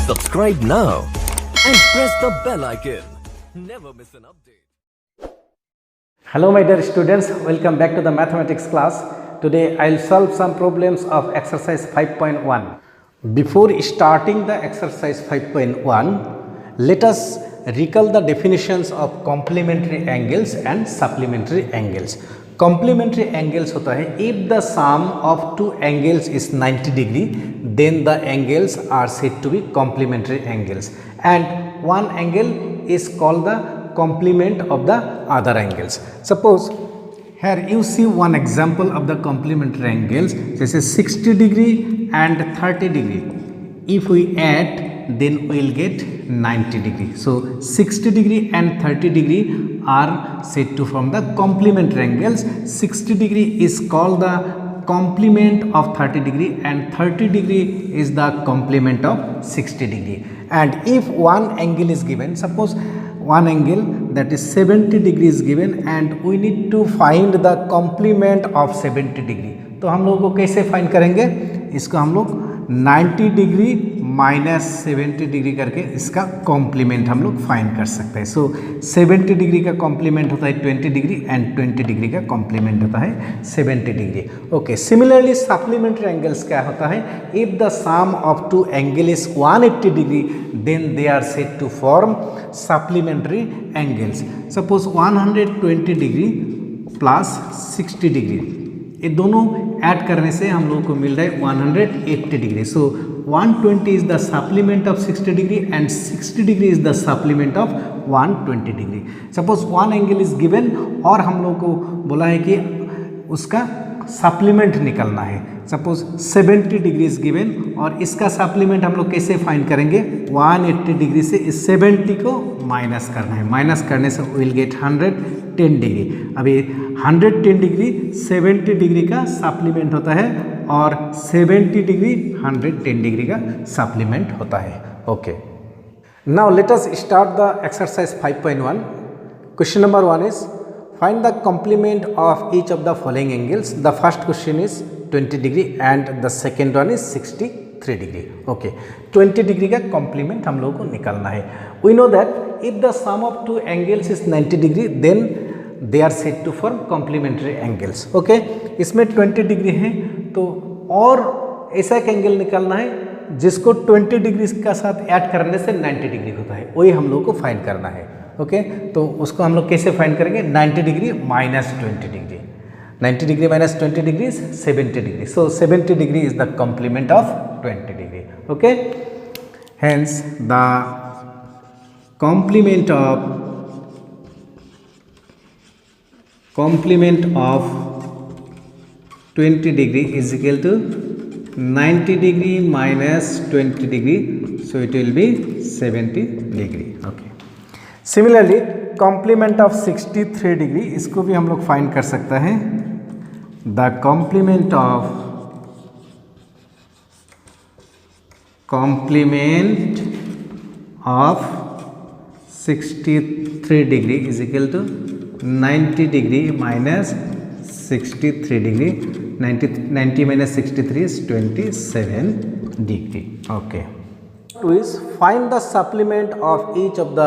Subscribe now and press the bell icon. Never miss an update. Hello my dear students, welcome back to the mathematics class. Today I will solve some problems of exercise 5.1. Before starting the exercise 5.1, let us recall the definitions of complementary angles and supplementary angles. Complementary angles होता है if the sum of two angles is 90 degree, then the angles are said to be complementary angles, and one angle is called the complement of the other angles. Suppose here you see one example of the complementary angles. This is 60 degree and 30 degree. If we add, then we will get 90 degree. So 60 degree and 30 degree are said to form the complementary angles. 60 degree is called the complement of 30 degree and 30 degree is the complement of 60 degree. And if one angle is given, suppose one angle that is 70 degree is given and we need to find the complement of 70 degree. तो हम लोगों को कैसे find करेंगे? इसको हम लोग 90 degree minus 70 degree करके इसका कॉम्प्लीमेंट हम लोग फाइंड कर सकते हैं. सो 70 डिग्री का कॉम्प्लीमेंट होता है 20 डिग्री एंड 20 डिग्री का कॉम्प्लीमेंट होता है 70 degree. Okay, similarly supplementary angles क्या होता है? If the sum of two angle is 180 degree then they are said to form supplementary angles. Suppose 120 degree plus 60 degree, ये दोनों ऐड करने से हम लोग को मिल रहा है 180 degree. So 120 is the supplement of 60 degree and 60 degree is the supplement of 120 degree. Suppose one angle is given और हम लोग को बोला है कि उसका सप्लीमेंट निकलना है. सपोज 70 डिग्री इज गिवन और इसका सप्लीमेंट हम लोग कैसे फाइंड करेंगे? 180 डिग्री से इस 70 को माइनस करना है. माइनस करने से विल गेट 110 डिग्री. अभी 110 डिग्री 70 डिग्री का सप्लीमेंट होता है और 70 डिग्री 110 डिग्री का सप्लीमेंट होता है. Okay, now let us start the exercise 5.1. Question number 1 is find the complement of each of the following angles. The first question is 20 degree and the second one is 63 degree. Okay, 20 degree का complement हम लोगों को निकालना है. We know that if the sum of two angles is 90 degree then they are said to form complementary angles. Okay, इसमें 20 degree है तो और ऐसा एक एंगल निकालना है जिसको 20 डिग्री का साथ ऐड करने से 90 डिग्री होता है, वही हम लोग को फाइंड करना है. ओके, तो उसको हम लोग कैसे फाइंड करेंगे? 90 degree minus 20 degree. 90 degree minus 20 degree is 70 degree. So 70 degree is the complement of 20 degree. Okay, hence the complement of 20 degree is equal to 90 degree minus 20 degree. So it will be 70 degree. Okay, similarly complement of 63 degree, इसको भी हम लोग find कर सकते हैं. The complement of 63 degree is equal to 90 degree minus 63 degree. 90 minus 63 is 27 degree. Okay, two is find the supplement of each of the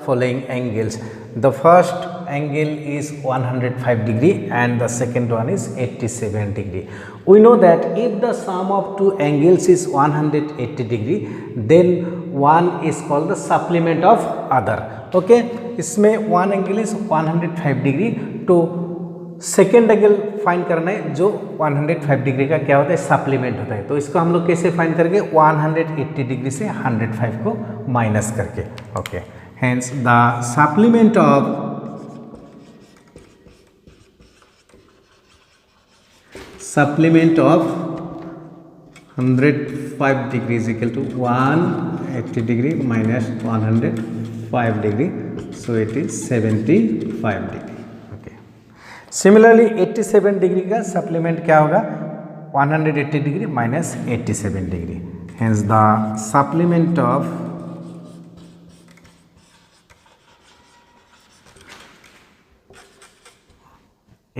following angles. The first angle is 105 degree and the second one is 87 degree. We know that if the sum of two angles is 180 degree then one is called the supplement of other. Okay, इसमें one angle is 105 degree तो second angle find करना है जो 105 degree का क्या होता है? Supplement होता है. तो इसको हम लोग कैसे फाइंड करेंगे? 180 डिग्री से 105 को माइनस करके. Okay, hence the supplement of 105 degree is equal to 180 degree minus 105 degree. So it is 75 degree. Okay. Similarly 87 degree का supplement क्या होगा? 180 degree minus 87 degree. Hence the supplement of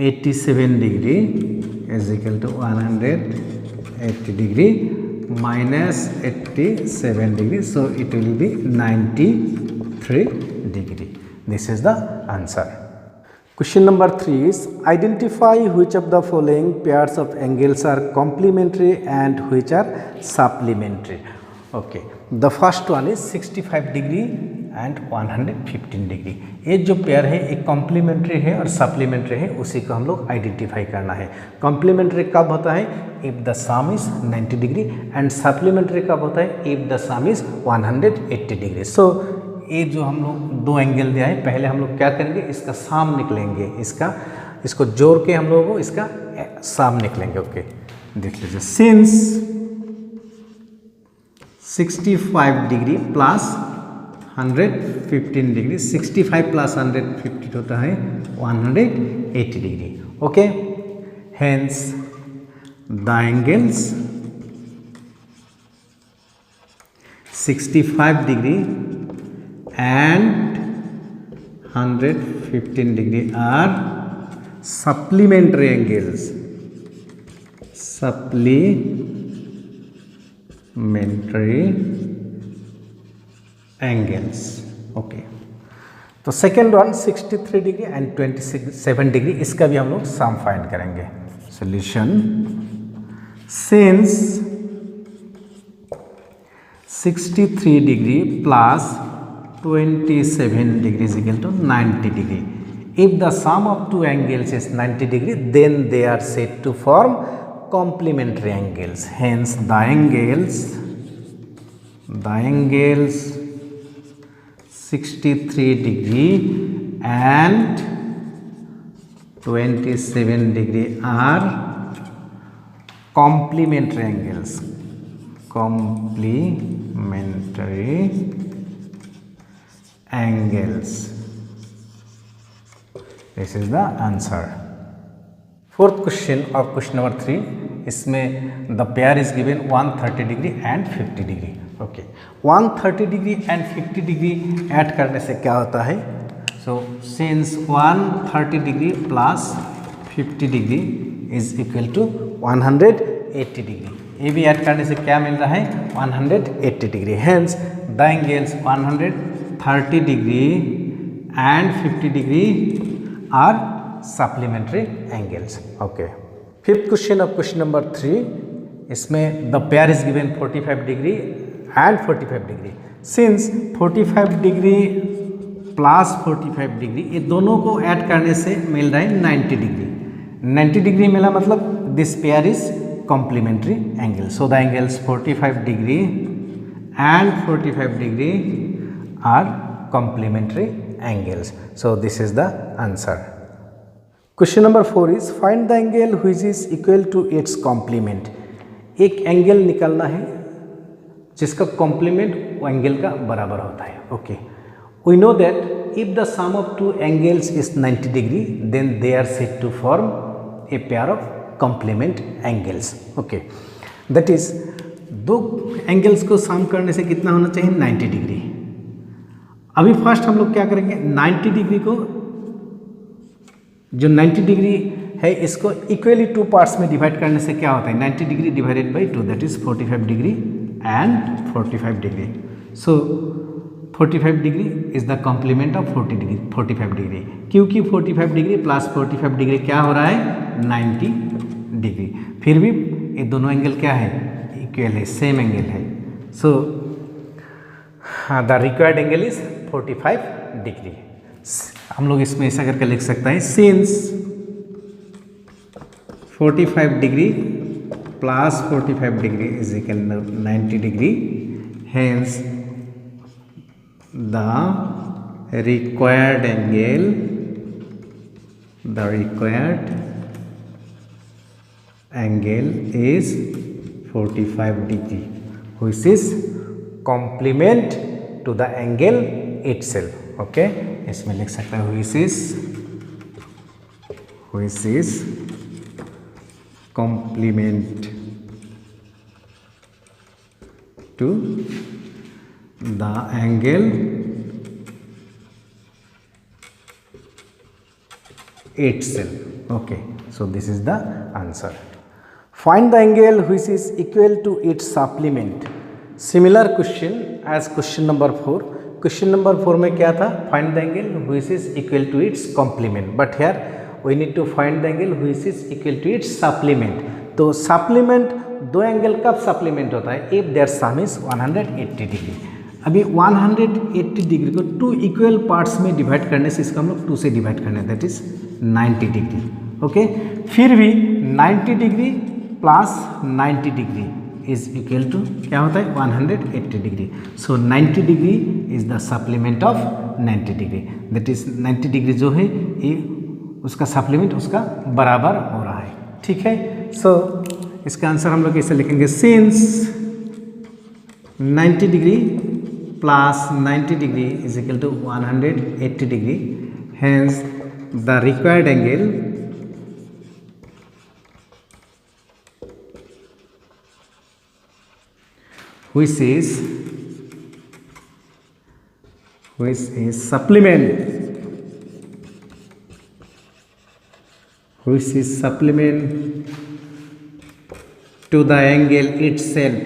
87 degree is equal to 180 degree minus 87 degree, so it will be 93 degree. This is the answer. Question number 3 is identify which of the following pairs of angles are complementary and which are supplementary. Okay, the first one is 65 degree and 115 degree. ये जो pair है एक complementary है और supplementary है, उसी को हम लोग आइडेंटिफाई करना है. कॉम्प्लीमेंट्री कब होता है? If the sum is 90 degree and supplementary कब होता है? If the sum is 180 degree. So ये जो हम लोग दो एंगल दिया है, पहले हम लोग क्या करेंगे, इसका साम निकलेंगे, इसको जोड़ के हम लोगों को इसका साम निकलेंगे. ओके, देख लीजिए. Since 65 degree plus 115 degree, 65 plus 150 होता है 180 degree. Okay, hence the angles 65 degree and 115 degree are supplementary angles. Okay, तो second one 63 degree and 27 degree, इसका भी हम लोग सम फाइंड करेंगे. Solution. Since 63 degree plus 27 degree is equal to 90 degree. If the sum of two angles is 90 degree, then they are said to form complementary angles. Hence, the angles 63 degree and 27 degree are complementary angles. This is the answer. Fourth question of question number 3, इसमें the pair is given 130 degree and 50 degree. Okay, 130 degree and 50 degree add करने से क्या होता है? So since 130 degree plus 50 degree is equal to 180 degree. ये भी add करने से क्या मिल रहा है? 180 degree. Hence the angles 130 degree and 50 degree are supplementary angles. Okay. Fifth question of question number 3, इसमें the pair is given 45 degree and 45 degree. Since 45 degree plus 45 degree, ये दोनों को ऐड करने से मिल रहा है 90 degree. 90 degree मिला मतलब this pair is complementary angle. So the angles 45 degree and 45 degree are complementary angles. So this is the answer. Question number 4 is find the angle which is equal to its complement. एक angle निकालना है जिसका complement वो angle का बराबर होता है. Okay, we know that if the sum of two angles is 90 degree then they are said to form a pair of complement angles. Okay, that is दो एंगल्स को सम करने से कितना होना चाहिए? 90 डिग्री. अभी फर्स्ट हम लोग क्या करेंगे, 90 डिग्री को, जो 90 डिग्री है इसको इक्वली टू पार्ट्स में डिवाइड करने से क्या होता है? 90 degree divided by 2, that is 45 degree and 45 degree. So 45 degree is the complement of 45 degree, क्योंकि 45 डिग्री प्लस 45 डिग्री क्या हो रहा है? 90 डिग्री. फिर भी ये दोनों एंगल क्या है? इक्वल है, सेम एंगल है. So the required angle is 45 degree. हम लोग इसमें ऐसा करके लिख सकते हैं, since 45 degree plus 45 degree is equal 90 degree, hence the required angle is 45 degree which is complement to the angle itself. Okay, इसमें लिख सकता है which is complement to the angle itself. Okay, so this is the answer. Find the angle which is equal to its supplement. Similar question as question number 4. Question number 4 में क्या था? Find the angle which is equal to its complement. But here we need to find the angle which is equal to its supplement. तो supplement दो angle कब supplement होता है? If there sum is 180 degree. अभी 180 degree को two equal parts में divide करने से इसका हम लोग 2 से डिवाइड करने, दैट इज 90 डिग्री. ओके, फिर भी 90 degree plus 90 degree is equal to क्या होता है? 180 degree. So 90 degree is the supplement of 90 degree. That is 90 degree जो है ये उसका सप्लीमेंट उसका बराबर हो रहा है. ठीक है, सो इसका आंसर हम लोग ऐसे लिखेंगे, since 90 degree plus 90 degree is equal to 180 degree, hence the required angle which is supplement to the angle itself,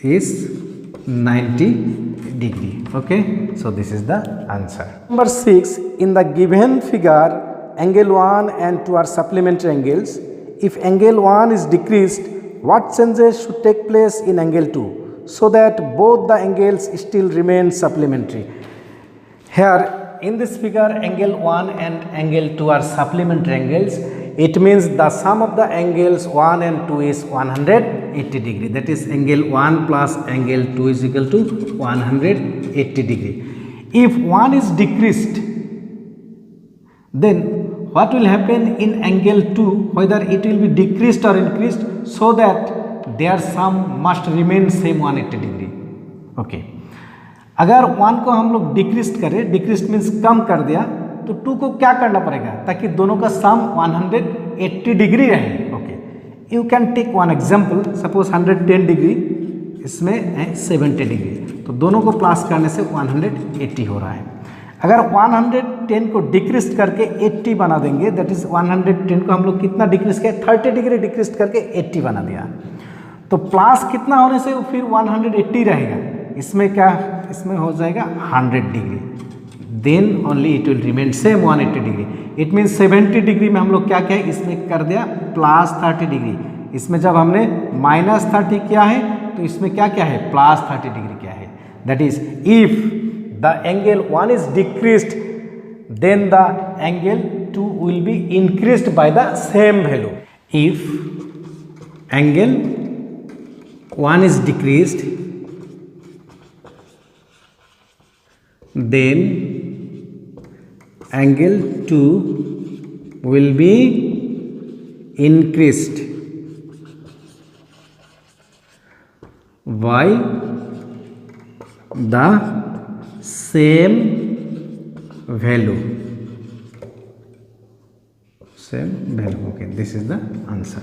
is 90 degree. Okay, so this is the answer. Number 6, in the given figure angle 1 and 2 are supplementary angles. If angle 1 is decreased, what changes should take place in angle 2 so that both the angles still remain supplementary? Here in this figure angle 1 and angle 2 are supplementary angles. It means the sum of the angles 1 and 2 is 180 degree. That is angle 1 plus angle 2 is equal to 180 degree. If 1 is decreased, then what will happen in angle 2, whether it will be decreased or increased, so that their sum must remain same 180 degree. Okay, अगर 1 को हम लोग decrease करें, decrease means कम कर दिया, तो 2 को क्या करना पड़ेगा ताकि दोनों का सम 180 डिग्री रहे. Okay, you can take one example, suppose 110 degree, इसमें है 70 डिग्री, तो दोनों को प्लस करने से 180 हो रहा है. अगर 110 को डिक्रीज करके 80 बना देंगे, दैट इज 110 को हम लोग कितना डिक्रीज किया? 30 डिग्री डिक्रीज करके 80 बना दिया, तो प्लस कितना होने से फिर 180 रहेगा. इसमें क्या, इसमें हो जाएगा 100 degree, then only it will remain same 180 degree. It means 70 degree में हम लोग क्या किया, इसमें कर दिया प्लस 30 डिग्री. इसमें जब हमने माइनस 30 किया है तो इसमें क्या क्या है? प्लस 30 डिग्री क्या है? That is if the angle 1 is decreased, then the angle 2 will be increased by the same value. If angle 1 is decreased, then angle 2 will be increased by the same value. Okay, this is the answer.